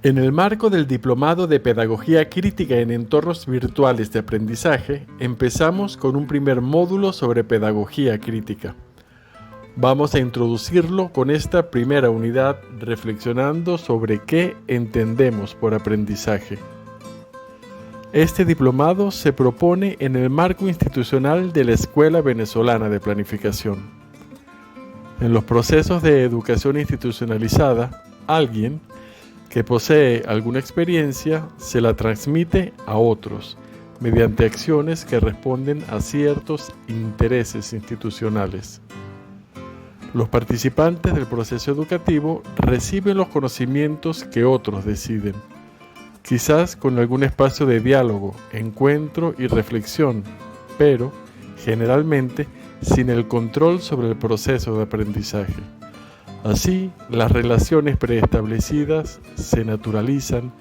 En el marco del Diplomado de Pedagogía Crítica en Entornos Virtuales de Aprendizaje, empezamos con un primer módulo sobre pedagogía crítica. Vamos a introducirlo con esta primera unidad reflexionando sobre qué entendemos por aprendizaje. Este diplomado se propone en el marco institucional de la Escuela Venezolana de Planificación. En los procesos de educación institucionalizada, alguien que posee alguna experiencia se la transmite a otros mediante acciones que responden a ciertos intereses institucionales. Los participantes del proceso educativo reciben los conocimientos que otros deciden, quizás con algún espacio de diálogo, encuentro y reflexión, pero generalmente sin el control sobre el proceso de aprendizaje. Así, las relaciones preestablecidas se naturalizan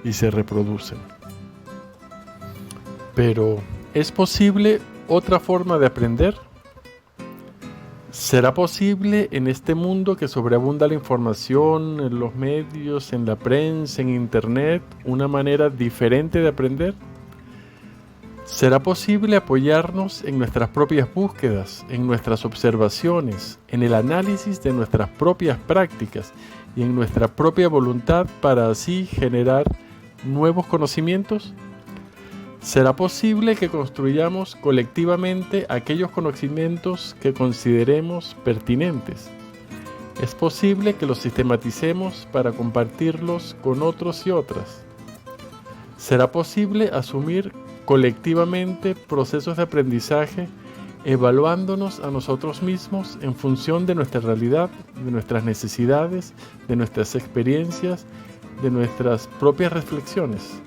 y se reproducen. Pero, ¿es posible otra forma de aprender? ¿Será posible en este mundo que sobreabunda la información, en los medios, en la prensa, en internet, una manera diferente de aprender? ¿Será posible apoyarnos en nuestras propias búsquedas, en nuestras observaciones, en el análisis de nuestras propias prácticas y en nuestra propia voluntad para así generar nuevos conocimientos? ¿Será posible que construyamos colectivamente aquellos conocimientos que consideremos pertinentes? ¿Es posible que los sistematicemos para compartirlos con otros y otras? ¿Será posible asumir colectivamente procesos de aprendizaje evaluándonos a nosotros mismos en función de nuestra realidad, de nuestras necesidades, de nuestras experiencias, de nuestras propias reflexiones?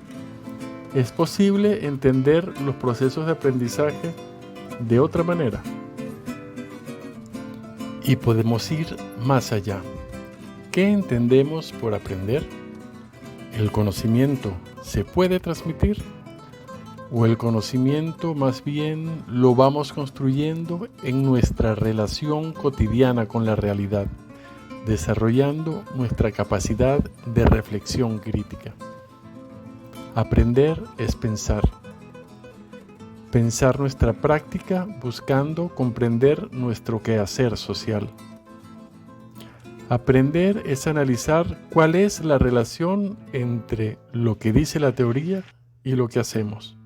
¿Es posible entender los procesos de aprendizaje de otra manera? Y podemos ir más allá. ¿Qué entendemos por aprender? ¿El conocimiento se puede transmitir? ¿O el conocimiento más bien lo vamos construyendo en nuestra relación cotidiana con la realidad, desarrollando nuestra capacidad de reflexión crítica? Aprender es pensar. Pensar nuestra práctica buscando comprender nuestro quehacer social. Aprender es analizar cuál es la relación entre lo que dice la teoría y lo que hacemos.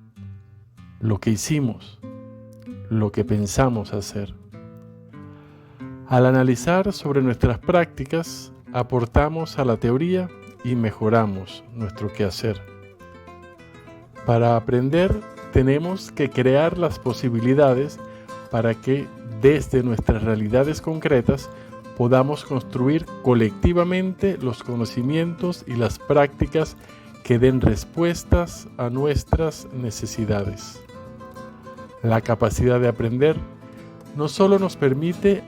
Lo que hicimos, lo que pensamos hacer. Al analizar sobre nuestras prácticas, aportamos a la teoría y mejoramos nuestro quehacer. Para aprender, tenemos que crear las posibilidades para que, desde nuestras realidades concretas, podamos construir colectivamente los conocimientos y las prácticas que den respuestas a nuestras necesidades. La capacidad de aprender no solo nos permite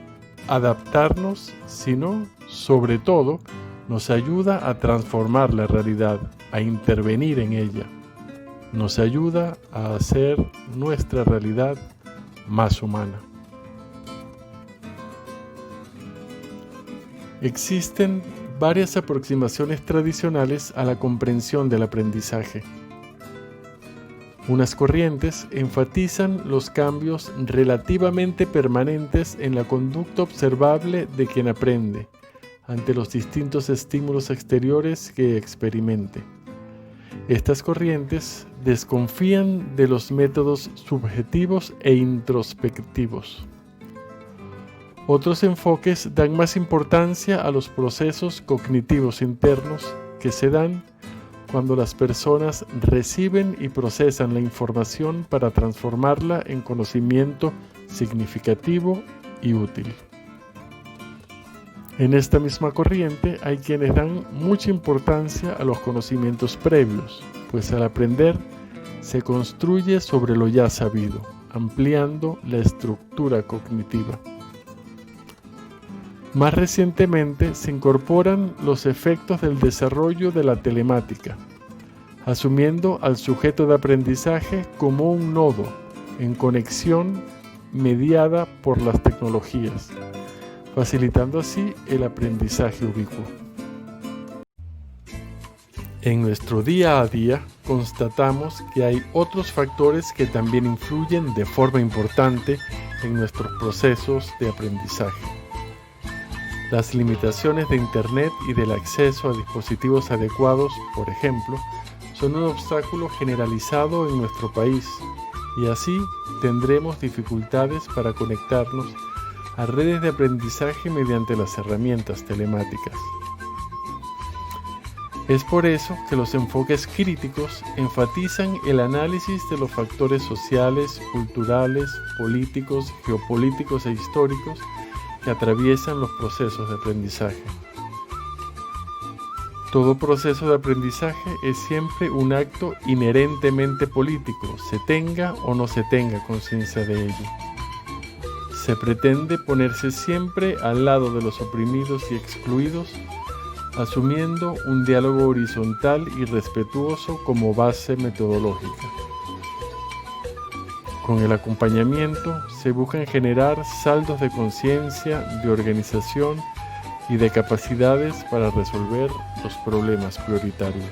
adaptarnos, sino, sobre todo, nos ayuda a transformar la realidad, a intervenir en ella. Nos ayuda a hacer nuestra realidad más humana. Existen varias aproximaciones tradicionales a la comprensión del aprendizaje. Unas corrientes enfatizan los cambios relativamente permanentes en la conducta observable de quien aprende ante los distintos estímulos exteriores que experimente. Estas corrientes desconfían de los métodos subjetivos e introspectivos. Otros enfoques dan más importancia a los procesos cognitivos internos que se dan cuando las personas reciben y procesan la información para transformarla en conocimiento significativo y útil. En esta misma corriente hay quienes dan mucha importancia a los conocimientos previos, pues al aprender se construye sobre lo ya sabido, ampliando la estructura cognitiva. Más recientemente se incorporan los efectos del desarrollo de la telemática, asumiendo al sujeto de aprendizaje como un nodo en conexión mediada por las tecnologías, facilitando así el aprendizaje ubicuo. En nuestro día a día constatamos que hay otros factores que también influyen de forma importante en nuestros procesos de aprendizaje. Las limitaciones de Internet y del acceso a dispositivos adecuados, por ejemplo, son un obstáculo generalizado en nuestro país y así tendremos dificultades para conectarnos a redes de aprendizaje mediante las herramientas telemáticas. Es por eso que los enfoques críticos enfatizan el análisis de los factores sociales, culturales, políticos, geopolíticos e históricos que atraviesan los procesos de aprendizaje. Todo proceso de aprendizaje es siempre un acto inherentemente político, se tenga o no se tenga conciencia de ello. Se pretende ponerse siempre al lado de los oprimidos y excluidos, asumiendo un diálogo horizontal y respetuoso como base metodológica. Con el acompañamiento se buscan generar saldos de conciencia, de organización y de capacidades para resolver los problemas prioritarios.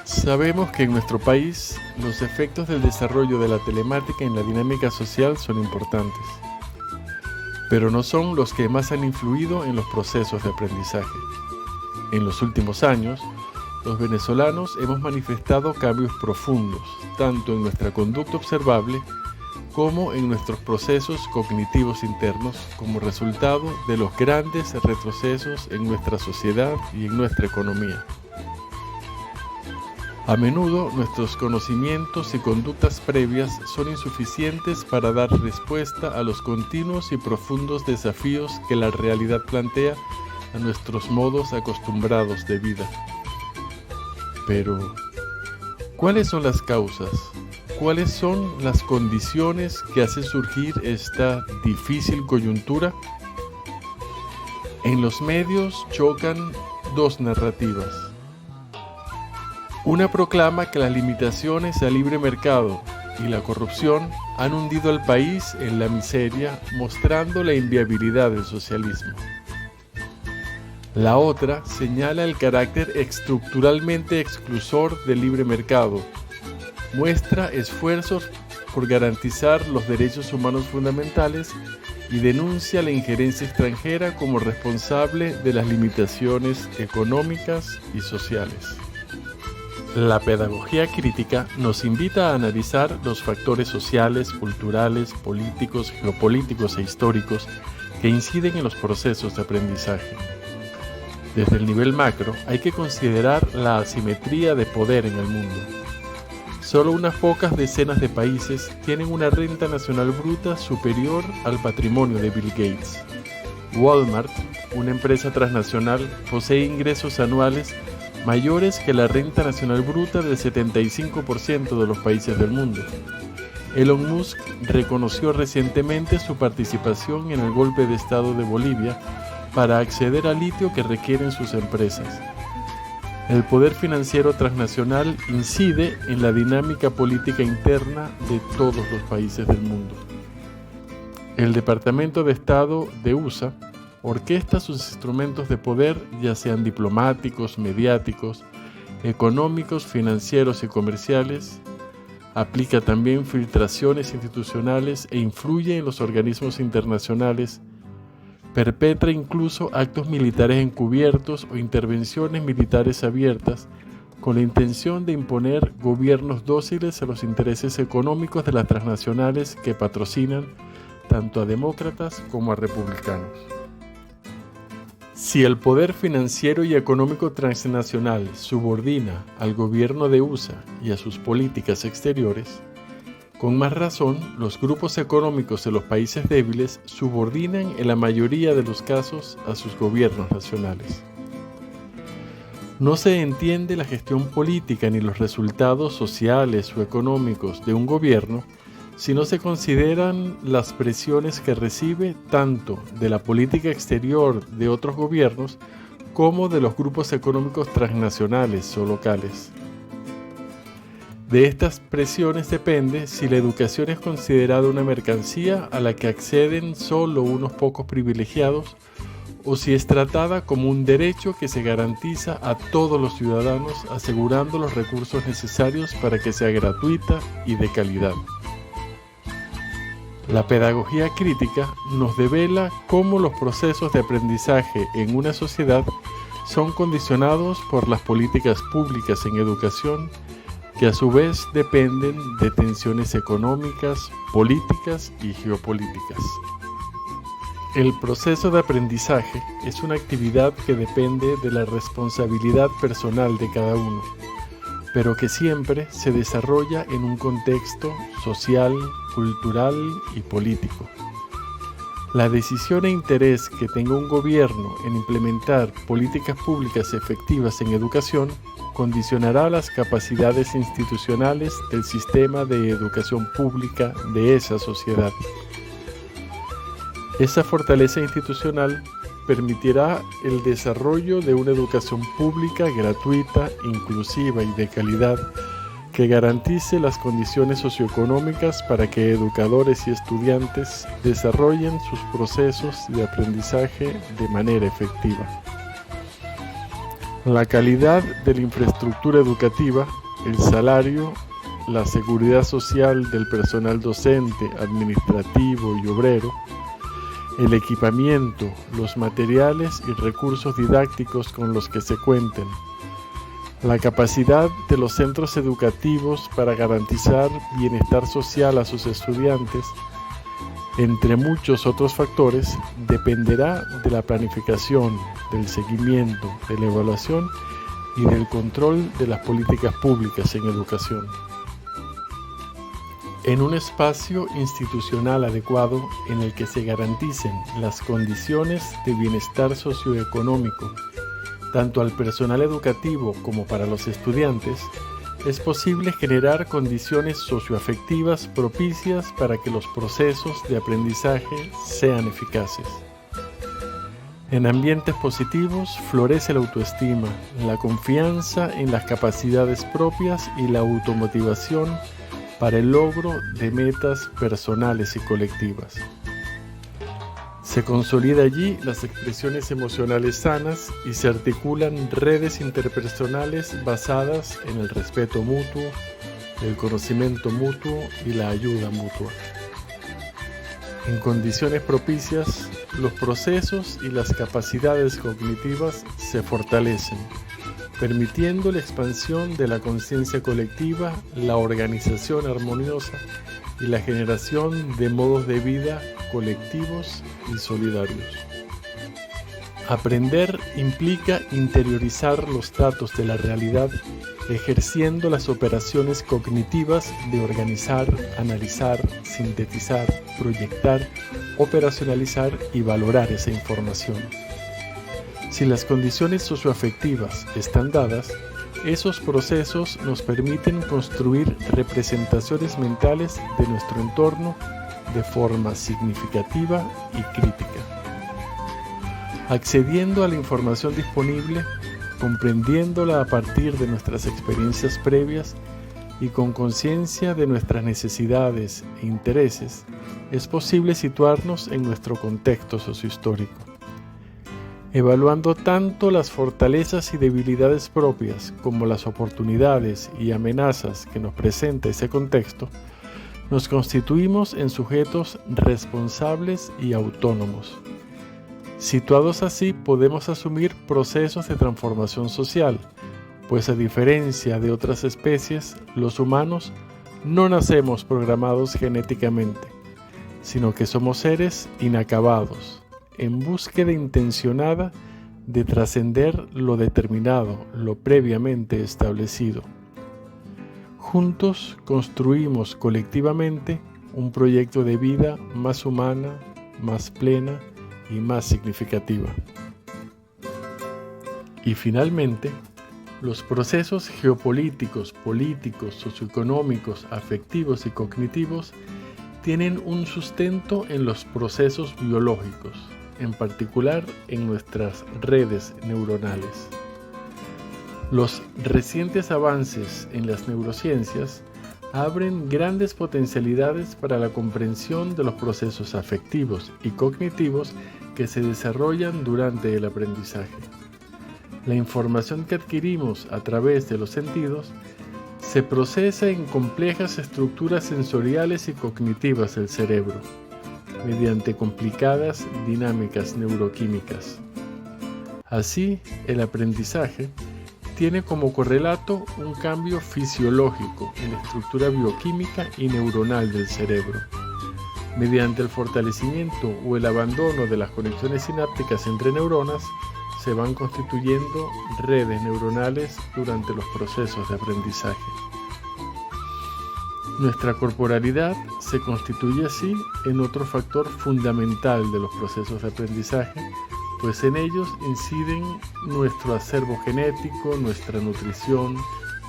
Sabemos que en nuestro país los efectos del desarrollo de la telemática en la dinámica social son importantes, pero no son los que más han influido en los procesos de aprendizaje. En los últimos años, los venezolanos hemos manifestado cambios profundos, tanto en nuestra conducta observable como en nuestros procesos cognitivos internos, como resultado de los grandes retrocesos en nuestra sociedad y en nuestra economía. A menudo nuestros conocimientos y conductas previas son insuficientes para dar respuesta a los continuos y profundos desafíos que la realidad plantea a nuestros modos acostumbrados de vida. Pero, ¿cuáles son las causas? ¿Cuáles son las condiciones que hacen surgir esta difícil coyuntura? En los medios chocan dos narrativas. Una proclama que las limitaciones al libre mercado y la corrupción han hundido al país en la miseria, mostrando la inviabilidad del socialismo. La otra señala el carácter estructuralmente exclusor del libre mercado, muestra esfuerzos por garantizar los derechos humanos fundamentales y denuncia la injerencia extranjera como responsable de las limitaciones económicas y sociales. La pedagogía crítica nos invita a analizar los factores sociales, culturales, políticos, geopolíticos e históricos que inciden en los procesos de aprendizaje. Desde el nivel macro hay que considerar la asimetría de poder en el mundo. Solo unas pocas decenas de países tienen una renta nacional bruta superior al patrimonio de Bill Gates. Walmart, una empresa transnacional, posee ingresos anuales mayores que la renta nacional bruta del 75% de los países del mundo. Elon Musk reconoció recientemente su participación en el golpe de Estado de Bolivia para acceder al litio que requieren sus empresas. El poder financiero transnacional incide en la dinámica política interna de todos los países del mundo. El Departamento de Estado de USA orquesta sus instrumentos de poder, ya sean diplomáticos, mediáticos, económicos, financieros y comerciales, aplica también filtraciones institucionales e influye en los organismos internacionales, perpetra incluso actos militares encubiertos o intervenciones militares abiertas con la intención de imponer gobiernos dóciles a los intereses económicos de las transnacionales que patrocinan tanto a demócratas como a republicanos. Si el poder financiero y económico transnacional subordina al gobierno de USA y a sus políticas exteriores, con más razón, los grupos económicos de los países débiles subordinan en la mayoría de los casos a sus gobiernos nacionales. No se entiende la gestión política ni los resultados sociales o económicos de un gobierno si no se consideran las presiones que recibe tanto de la política exterior de otros gobiernos como de los grupos económicos transnacionales o locales. De estas presiones depende si la educación es considerada una mercancía a la que acceden solo unos pocos privilegiados o si es tratada como un derecho que se garantiza a todos los ciudadanos, asegurando los recursos necesarios para que sea gratuita y de calidad. La pedagogía crítica nos devela cómo los procesos de aprendizaje en una sociedad son condicionados por las políticas públicas en educación, que a su vez dependen de tensiones económicas, políticas y geopolíticas. El proceso de aprendizaje es una actividad que depende de la responsabilidad personal de cada uno, pero que siempre se desarrolla en un contexto social, cultural y político. La decisión e interés que tenga un gobierno en implementar políticas públicas efectivas en educación condicionará las capacidades institucionales del sistema de educación pública de esa sociedad. Esa fortaleza institucional permitirá el desarrollo de una educación pública gratuita, inclusiva y de calidad que garantice las condiciones socioeconómicas para que educadores y estudiantes desarrollen sus procesos de aprendizaje de manera efectiva. La calidad de la infraestructura educativa, el salario, la seguridad social del personal docente, administrativo y obrero, el equipamiento, los materiales y recursos didácticos con los que se cuenten, la capacidad de los centros educativos para garantizar bienestar social a sus estudiantes, entre muchos otros factores, dependerá de la planificación, del seguimiento, de la evaluación y del control de las políticas públicas en educación. En un espacio institucional adecuado en el que se garanticen las condiciones de bienestar socioeconómico, tanto al personal educativo como para los estudiantes, es posible generar condiciones socioafectivas propicias para que los procesos de aprendizaje sean eficaces. En ambientes positivos florece la autoestima, la confianza en las capacidades propias y la automotivación para el logro de metas personales y colectivas. Se consolida allí las expresiones emocionales sanas y se articulan redes interpersonales basadas en el respeto mutuo, el conocimiento mutuo y la ayuda mutua. En condiciones propicias, los procesos y las capacidades cognitivas se fortalecen, permitiendo la expansión de la conciencia colectiva, la organización armoniosa y la generación de modos de vida colectivos y solidarios. Aprender implica interiorizar los datos de la realidad, ejerciendo las operaciones cognitivas de organizar, analizar, sintetizar, proyectar, operacionalizar y valorar esa información. Si las condiciones socioafectivas están dadas, esos procesos nos permiten construir representaciones mentales de nuestro entorno de forma significativa y crítica. Accediendo a la información disponible, comprendiéndola a partir de nuestras experiencias previas y con conciencia de nuestras necesidades e intereses, es posible situarnos en nuestro contexto sociohistórico. Evaluando tanto las fortalezas y debilidades propias como las oportunidades y amenazas que nos presenta ese contexto, nos constituimos en sujetos responsables y autónomos. Situados así, podemos asumir procesos de transformación social, pues a diferencia de otras especies, los humanos no nacemos programados genéticamente, sino que somos seres inacabados, en búsqueda intencionada de trascender lo determinado, lo previamente establecido. Juntos construimos colectivamente un proyecto de vida más humana, más plena y más significativa. Y finalmente, los procesos geopolíticos, políticos, socioeconómicos, afectivos y cognitivos tienen un sustento en los procesos biológicos, en particular en nuestras redes neuronales. Los recientes avances en las neurociencias abren grandes potencialidades para la comprensión de los procesos afectivos y cognitivos que se desarrollan durante el aprendizaje. La información que adquirimos a través de los sentidos se procesa en complejas estructuras sensoriales y cognitivas del cerebro, mediante complicadas dinámicas neuroquímicas. Así, el aprendizaje tiene como correlato un cambio fisiológico en la estructura bioquímica y neuronal del cerebro. Mediante el fortalecimiento o el abandono de las conexiones sinápticas entre neuronas, se van constituyendo redes neuronales durante los procesos de aprendizaje. Nuestra corporalidad se constituye así en otro factor fundamental de los procesos de aprendizaje, pues en ellos inciden nuestro acervo genético, nuestra nutrición,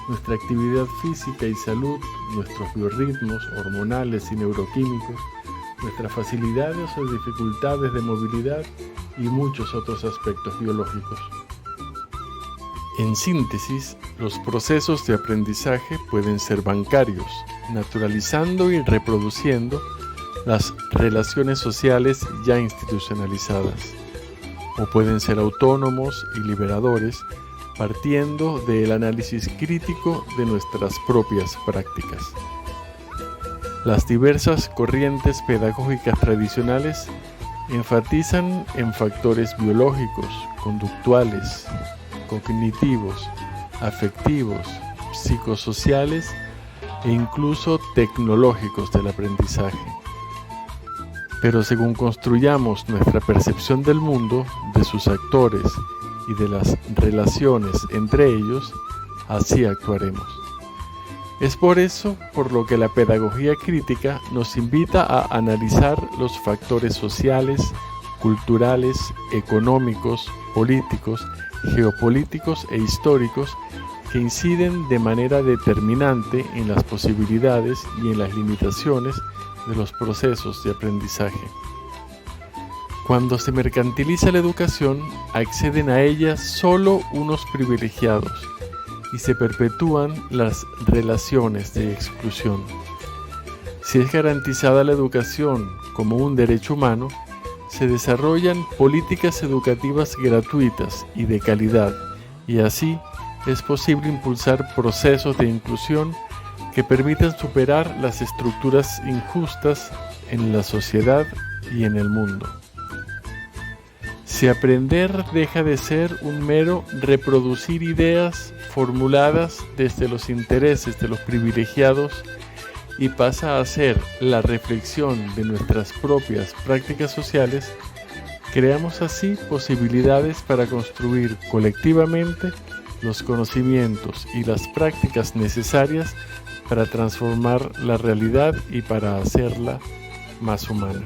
nuestra actividad física y salud, nuestros biorritmos hormonales y neuroquímicos, nuestras facilidades o dificultades de movilidad y muchos otros aspectos biológicos. En síntesis, los procesos de aprendizaje pueden ser bancarios, naturalizando y reproduciendo las relaciones sociales ya institucionalizadas, o pueden ser autónomos y liberadores, partiendo del análisis crítico de nuestras propias prácticas. Las diversas corrientes pedagógicas tradicionales enfatizan en factores biológicos, conductuales, cognitivos, afectivos, psicosociales e incluso tecnológicos del aprendizaje. Pero según construyamos nuestra percepción del mundo, de sus actores y de las relaciones entre ellos, así actuaremos. Es por eso por lo que la pedagogía crítica nos invita a analizar los factores sociales, culturales, económicos, políticos, geopolíticos e históricos que inciden de manera determinante en las posibilidades y en las limitaciones de los procesos de aprendizaje. Cuando se mercantiliza la educación, acceden a ella solo unos privilegiados y se perpetúan las relaciones de exclusión. Si es garantizada la educación como un derecho humano, se desarrollan políticas educativas gratuitas y de calidad, y así es posible impulsar procesos de inclusión que permitan superar las estructuras injustas en la sociedad y en el mundo. Si aprender deja de ser un mero reproducir ideas formuladas desde los intereses de los privilegiados y pasa a ser la reflexión de nuestras propias prácticas sociales, creamos así posibilidades para construir colectivamente los conocimientos y las prácticas necesarias para transformar la realidad y para hacerla más humana.